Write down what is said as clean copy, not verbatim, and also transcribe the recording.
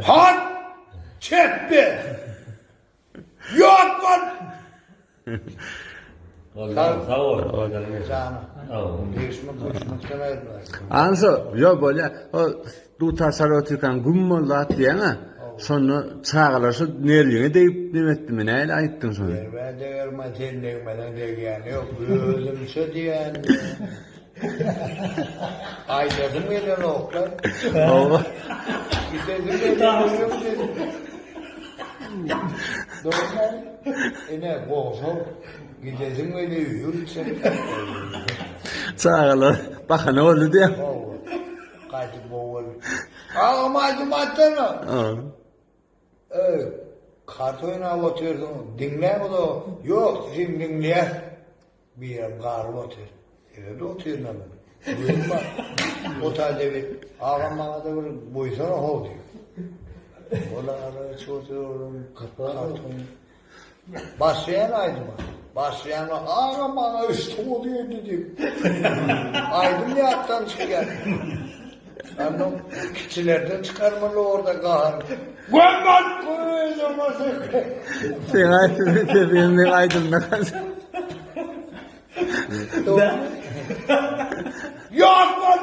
Han! Çekti! Yok lan! Sağ ol. Canım. Sağ ol. Değişmek demezler. Anso, yo böyle o du tasarruftan gummolat diyene sonra çağlarsa nereye deyip demetti mi neyle ayttın sonra. Ben de vermez ellemeden de yani yok. Ölümse diyen. Aydadım gelen oklar. Allah. Gidelim gelen dedim. Doğru. Ne boğazım. Gidelim gelen yürüyüşe. Çağlar bakın ne oldu diye. Kaçı boğul. Ağamaydım attığını. Kart oynayıp oturdum. Dinler mi de? Yok, şimdi dinler. Bir yer karlı otur. Evet oturuyorum ben. Buyurun bak. Otelde bir ağam bana da bir boysana hol diyor. Ola araya çocuğum. Kart oynuyor. Başlayan aydım ha. Başlayan ağam bana üstüm oluyor dedim. Aydım ya attan çıkıyor. Ben o küçülerden çıkarmalı orada kahar. Gömmet koyacağım. Sen aydın, benim aydınlık. Yok lan!